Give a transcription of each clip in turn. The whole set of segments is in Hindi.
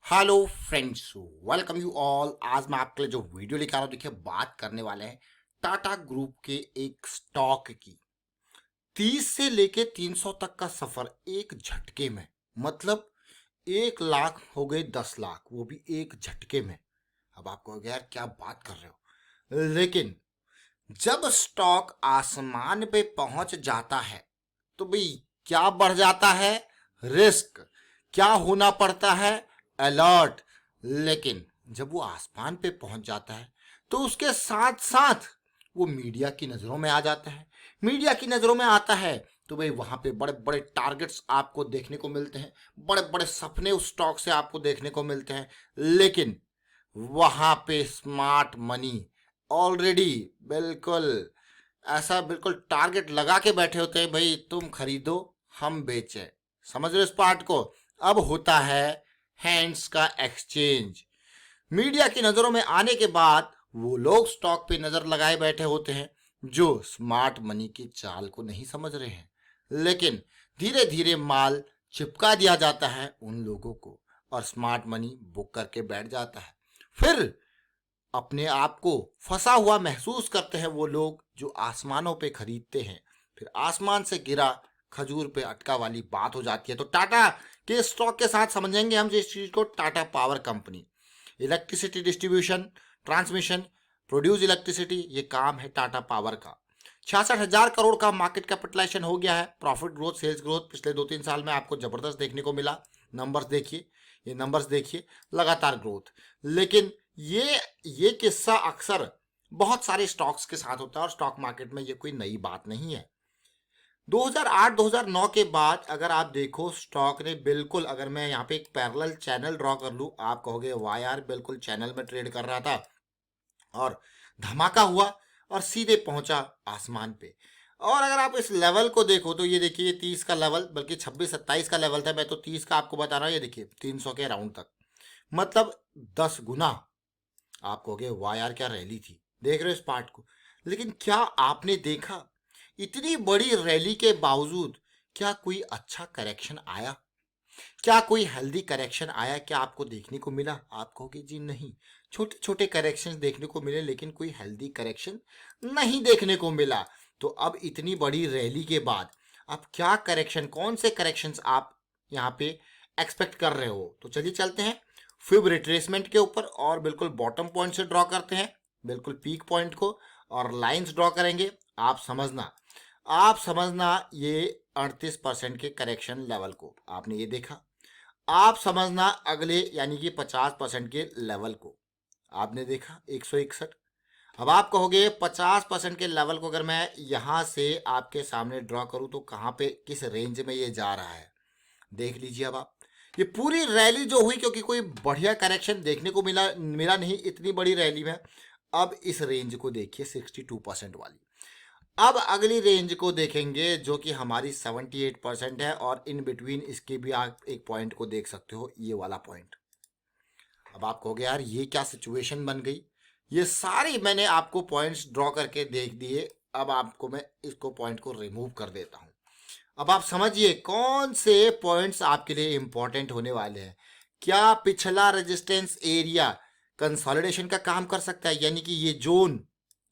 Hello friends, welcome you all. आज मैं आपके लिए जो वीडियो लेकर आ रहा हूँ, देखिए बात करने वाले हैं टाटा ग्रुप के एक स्टॉक की। 30 से लेके 300 तक का सफर एक झटके में, मतलब 1 लाख हो गए 10 लाख, वो भी एक झटके में। अब आप कहोगे यार क्या बात कर रहे हो, लेकिन जब स्टॉक आसमान पे पहुंच जाता है तो भाई क्या बढ़ जाता है, रिस्क। क्या होना पड़ता है, अलर्ट। लेकिन जब वो आसमान पे पहुंच जाता है तो उसके साथ साथ वो मीडिया की नजरों में आ जाता है। मीडिया की नजरों में आता है तो भाई वहां पे बड़े बड़े टारगेट्स आपको देखने को मिलते हैं, बड़े बड़े सपने उस स्टॉक से आपको देखने को मिलते हैं। लेकिन वहां पे स्मार्ट मनी ऑलरेडी बिल्कुल ऐसा बिल्कुल टारगेट लगा के बैठे होते हैं, भाई तुम खरीदो हम बेचें। समझ रहे हो इस पार्ट को। अब होता है हैंड्स का एक्सचेंज। मीडिया की नजरों में आने के बाद वो लोग स्टॉक पे नजर लगाए बैठे होते हैं जो स्मार्ट मनी की चाल को नहीं समझ रहे हैं। लेकिन धीरे धीरे माल चिपका दिया जाता है उन लोगों को और स्मार्ट मनी बुक करके बैठ जाता है। फिर अपने आप को फंसा हुआ महसूस करते हैं वो लोग जो आसमानों पे खरीदते हैं। फिर आसमान से गिरा खजूर पे अटका वाली बात हो जाती है। तो टाटा के स्टॉक के साथ समझेंगे हम इस चीज को। Tata power company, electricity distribution, transmission, produce electricity, ये काम है टाटा पावर का। 66,000 करोड़ का मार्केट कैपिटलाइजेशन हो गया है। प्रॉफिट ग्रोथ, सेल्स ग्रोथ पिछले 2-3 साल में आपको जबरदस्त देखने को मिला। नंबर्स देखिए, ये नंबर्स देखिए, लगातार ग्रोथ। लेकिन ये किस्सा अक्सर बहुत सारे स्टॉक्स के साथ होता है और स्टॉक मार्केट में ये कोई नई बात नहीं है। 2008-2009 के बाद अगर आप देखो स्टॉक ने बिल्कुल, अगर मैं यहाँ पे एक पैरेलल चैनल ड्रॉ कर लूँ, आप कहोगे वाह यार बिल्कुल चैनल में ट्रेड कर रहा था और धमाका हुआ और सीधे पहुंचा आसमान पे। और अगर आप इस लेवल को देखो तो ये देखिए, ये 30 का लेवल, बल्कि 26-27 का लेवल था, मैं तो 30 का आपको बता रहा हूँ। ये देखिए 300 के राउंड तक, मतलब 10 गुना। आप कहोगे वाह यार क्या रैली थी, देख रहे हो इस पार्ट को। लेकिन क्या आपने देखा इतनी बड़ी रैली के बावजूद क्या कोई अच्छा करेक्शन आया? क्या कोई हेल्दी करेक्शन आया? क्या आपको देखने को मिला? आप कहोगे जी नहीं, छोटे छोटे करेक्शंस देखने को मिले लेकिन कोई हेल्दी करेक्शन नहीं देखने को मिला। तो अब इतनी बड़ी रैली के बाद अब क्या करेक्शन, कौन से करेक्शंस आप यहाँ पे एक्सपेक्ट कर रहे हो? तो चलिए चलते हैं फिब रिट्रेसमेंट के ऊपर और बिल्कुल बॉटम पॉइंट से ड्रॉ करते हैं, बिल्कुल पीक पॉइंट को, और लाइंस ड्रॉ करेंगे। आप समझना ये 38% के करेक्शन लेवल को आपने ये देखा। आप समझना अगले यानी कि 50% के लेवल को आपने देखा 161। अब आप कहोगे 50% के लेवल को अगर मैं यहां से आपके सामने ड्रॉ करूं तो कहां पे, किस रेंज में ये जा रहा है, देख लीजिए। अब आप ये पूरी रैली जो हुई, क्योंकि कोई बढ़िया करेक्शन देखने को मिला मिला नहीं इतनी बड़ी रैली में। अब इस रेंज को देखिए 62% वाली। अब अगली रेंज को देखेंगे जो कि हमारी 78% है और इन बिटवीन इसके भी आप एक पॉइंट को देख सकते हो, ये वाला पॉइंट। अब आप कहोगे यार ये क्या सिचुएशन बन गई, ये सारी मैंने आपको पॉइंट्स ड्रॉ करके देख दिए। अब आपको मैं इसको पॉइंट को रिमूव कर देता हूं। अब आप समझिए कौन से पॉइंट्स आपके लिए इंपॉर्टेंट होने वाले हैं। क्या पिछला रेजिस्टेंस एरिया कंसोलिडेशन का काम कर सकता है, यानी कि ये जोन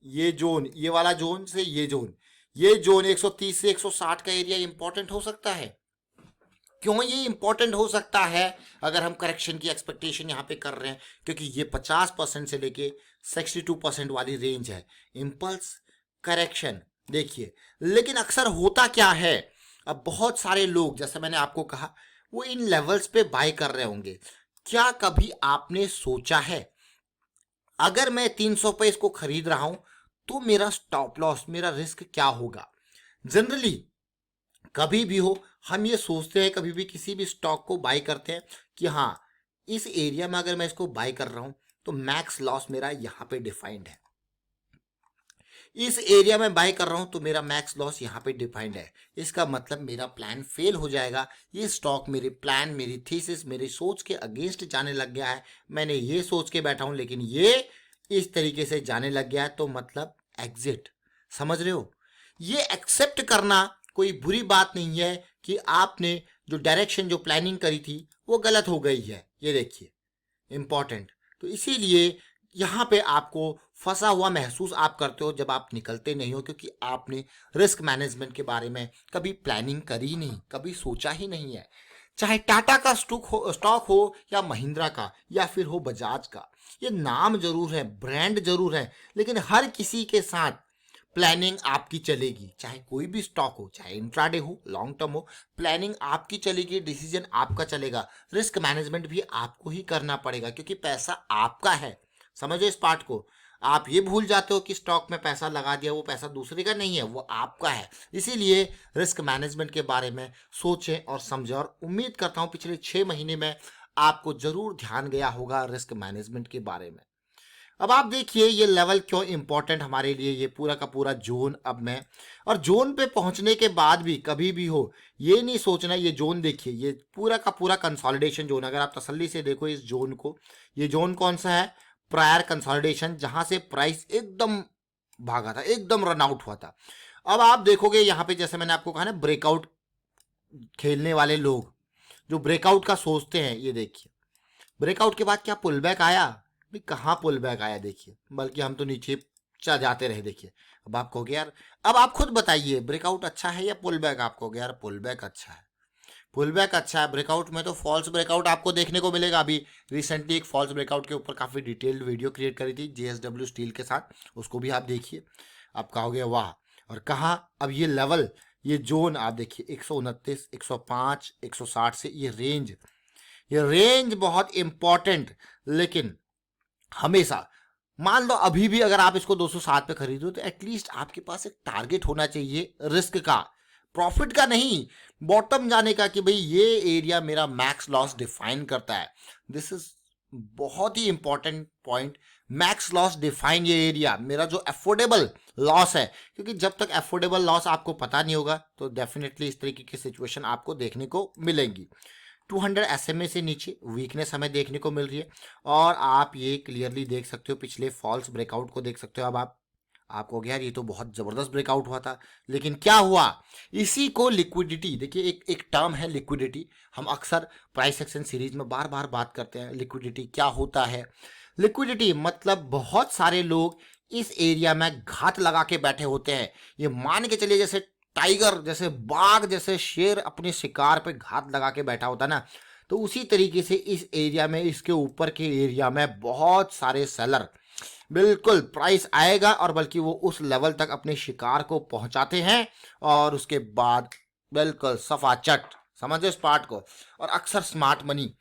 ये वाला जोन से ये जोन 130 से 160 का एरिया इंपॉर्टेंट हो सकता है। क्यों ये इंपॉर्टेंट हो सकता है अगर हम करेक्शन की एक्सपेक्टेशन यहाँ पे कर रहे हैं? क्योंकि ये 50% से लेके 62% वाली रेंज है, इम्पल्स करेक्शन। देखिए लेकिन अक्सर होता क्या है, अब बहुत सारे लोग जैसे मैंने आपको कहा वो इन लेवल्स पे बाय कर रहे होंगे। क्या कभी आपने सोचा है अगर मैं 300 पे इसको खरीद रहा हूं तो मेरा स्टॉप लॉस, मेरा रिस्क क्या होगा? जनरली कभी भी हो, हम ये सोचते हैं कभी भी किसी भी स्टॉक को बाय करते हैं कि हाँ इस एरिया में अगर मैं इसको बाय कर रहा हूं तो मैक्स लॉस मेरा यहां पे डिफाइंड है, इस एरिया में बाय कर रहा हूं तो मेरा मैक्स लॉस यहां पे डिफाइंड है। इसका मतलब मेरा प्लान फेल हो जाएगा। ये स्टॉक मेरे प्लान, मेरी थीसिस, मेरी सोच के अगेंस्ट जाने लग गया है। मैंने ये सोच के बैठा हूं लेकिन ये इस तरीके से जाने लग गया है, तो मतलब एग्जिट। समझ रहे हो? ये एक्सेप्ट करना कोई बुरी बात नहीं है कि आपने जो डायरेक्शन, जो प्लानिंग करी थी वो गलत हो गई है। ये देखिए इम्पॉर्टेंट। तो इसीलिए यहाँ पे आपको फंसा हुआ महसूस आप करते हो जब आप निकलते नहीं हो, क्योंकि आपने रिस्क मैनेजमेंट के बारे में कभी प्लानिंग करी नहीं, कभी सोचा ही नहीं है। चाहे टाटा का स्टॉक हो या महिंद्रा का या फिर हो बजाज का, ये नाम जरूर है, ब्रांड जरूर है, लेकिन हर किसी के साथ प्लानिंग आपकी चलेगी। चाहे कोई भी स्टॉक हो, चाहे इंट्राडे हो, लॉन्ग टर्म हो, प्लानिंग आपकी चलेगी, डिसीजन आपका चलेगा, रिस्क मैनेजमेंट भी आपको ही करना पड़ेगा, क्योंकि पैसा आपका है। समझो इस पार्ट को। आप ये भूल जाते हो कि स्टॉक में पैसा लगा दिया, वो पैसा दूसरे का नहीं है, वो आपका है। इसीलिए रिस्क मैनेजमेंट के बारे में सोचें और समझें, और उम्मीद करता हूँ पिछले 6 महीने में आपको जरूर ध्यान गया होगा रिस्क मैनेजमेंट के बारे में। अब आप देखिए ये लेवल क्यों इंपॉर्टेंट हमारे लिए, ये पूरा का पूरा जोन। अब मैं और जोन पे पहुंचने के बाद भी कभी भी हो ये नहीं सोचना, ये जोन देखिए, ये पूरा का पूरा कंसोलिडेशन जोन। अगर आप तसल्ली से देखो इस जोन को, ये जोन कौन सा है? प्रायर कंसोलिडेशन, जहां से प्राइस एकदम भागा था, एकदम रन आउट हुआ था। अब आप देखोगे यहाँ पे, जैसे मैंने आपको कहा ना, ब्रेकआउट खेलने वाले लोग जो ब्रेकआउट का सोचते हैं, ये देखिए ब्रेकआउट के बाद क्या पुल बैक आया? भी कहाँ पुल बैक आया देखिए, बल्कि हम तो नीचे चल जाते रहे। देखिए अब आप कहोगे यार, अब आप खुद बताइए ब्रेकआउट अच्छा है या पुल बैक? आप कहोगे यार पुल बैक अच्छा है, पुल बैक अच्छा है। ब्रेकआउट में तो फॉल्स ब्रेकआउट आपको देखने को मिलेगा। अभी रिसेंटली एक फॉल्स ब्रेकआउट के ऊपर काफ़ी डिटेल्ड वीडियो क्रिएट करी थी JSW स्टील के साथ, उसको भी आप देखिए। आप कहोगे वाह। और कहाँ अब ये लेवल, ये जोन आप देखिए 129, 105, 160 से ये रेंज बहुत इंपॉर्टेंट। लेकिन हमेशा मान लो अभी भी अगर आप इसको 207 पे खरीदो तो एटलीस्ट आपके पास एक टारगेट होना चाहिए रिस्क का, प्रॉफिट का नहीं, बॉटम जाने का, कि भाई ये एरिया मेरा मैक्स लॉस डिफाइन करता है। दिस इज बहुत ही important point. Max loss define ये एरिया, मेरा जो अफोर्डेबल लॉस है, क्योंकि जब तक अफोर्डेबल लॉस आपको पता नहीं होगा तो डेफिनेटली इस तरीके की सिचुएशन आपको देखने को मिलेंगी। 200 SMA से नीचे वीकनेस हमें देखने को मिल रही है, और आप ये क्लियरली देख सकते हो, पिछले फॉल्स ब्रेकआउट को देख सकते हो। अब आपको यार ये तो बहुत ज़बरदस्त ब्रेकआउट हुआ था, लेकिन क्या हुआ? इसी को लिक्विडिटी, देखिए एक टर्म है लिक्विडिटी, हम अक्सर प्राइस एक्शन सीरीज में बार बार बात करते हैं। लिक्विडिटी क्या होता है? लिक्विडिटी मतलब बहुत सारे लोग इस एरिया में घात लगा के बैठे होते हैं। ये मान के चलिए जैसे टाइगर, जैसे बाघ, जैसे शेर अपने शिकार पे घात लगा के बैठा होता ना, तो उसी तरीके से इस एरिया में, इसके ऊपर के एरिया में बहुत सारे सेलर, बिल्कुल प्राइस आएगा और बल्कि वो उस लेवल तक अपने शिकार को पहुंचाते हैं, और उसके बाद बिल्कुल सफाचट, समझो इस पार्ट को। और अक्सर स्मार्ट मनी,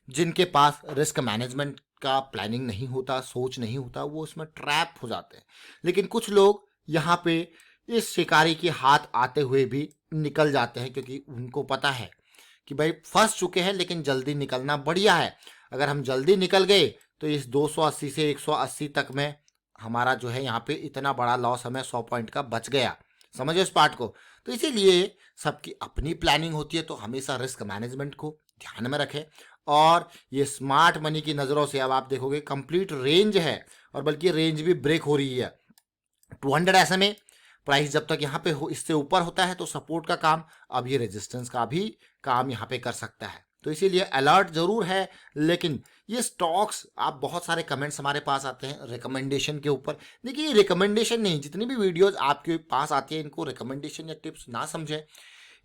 जिनके पास रिस्क मैनेजमेंट का प्लानिंग नहीं होता, सोच नहीं होता, वो उसमें ट्रैप हो जाते हैं। लेकिन कुछ लोग यहाँ पे इस शिकारी के हाथ आते हुए भी निकल जाते हैं, क्योंकि उनको पता है कि भाई फंस चुके हैं, लेकिन जल्दी निकलना बढ़िया है। अगर हम जल्दी निकल गए तो इस 280 से 180 तक में हमारा जो है यहाँ पे इतना बड़ा लॉस हमें 100 पॉइंट का बच गया। समझो इस पार्ट को। तो इसीलिए सबकी अपनी प्लानिंग होती है, तो हमेशा रिस्क मैनेजमेंट को ध्यान में रखें। और ये स्मार्ट मनी की नज़रों से अब आप देखोगे कंप्लीट रेंज है, और बल्कि रेंज भी ब्रेक हो रही है। 200 SMA प्राइस जब तक यहाँ पे हो, इससे ऊपर होता है तो सपोर्ट का काम, अब ये रेजिस्टेंस का भी काम यहाँ पे कर सकता है। तो इसीलिए अलर्ट जरूर है। लेकिन ये स्टॉक्स, आप बहुत सारे कमेंट्स हमारे पास आते हैं रिकमेंडेशन के ऊपर। देखिए ये रिकमेंडेशन नहीं, जितनी भी वीडियोस आपके पास आती है इनको रिकमेंडेशन या टिप्स ना समझें।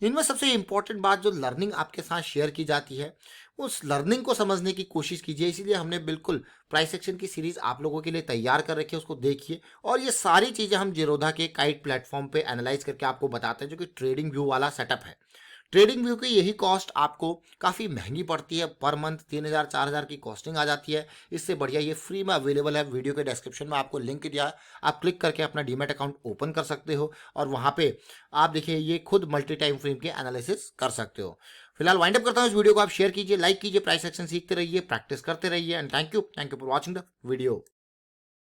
इनमें सबसे इंपॉर्टेंट बात, जो लर्निंग आपके साथ शेयर की जाती है, उस लर्निंग को समझने की कोशिश कीजिए। इसीलिए हमने बिल्कुल प्राइस एक्शन की सीरीज आप लोगों के लिए तैयार कर रखी है, उसको देखिए। और ये सारी चीज़ें हम जीरोधा के काइट प्लेटफॉर्म पे एनालाइज करके आपको बताते हैं, जो कि ट्रेडिंग व्यू वाला सेटअप है। ट्रेडिंग व्यू की यही कॉस्ट आपको काफ़ी महंगी पड़ती है, पर मंथ 3000 4000 की कॉस्टिंग आ जाती है। इससे बढ़िया ये फ्री में अवेलेबल है। वीडियो के डिस्क्रिप्शन में आपको लिंक दिया है, आप क्लिक करके अपना डीमैट अकाउंट ओपन कर सकते हो, और वहाँ पे आप देखिए ये खुद मल्टी टाइम फ्रेम के एनालिसिस कर सकते हो। फिलहाल वाइंड अप करता हूँ इस वीडियो को। आप शेयर कीजिए, लाइक कीजिए, प्राइस एक्शन सीखते रहिए, प्रैक्टिस करते रहिए, and thank you for watching the video.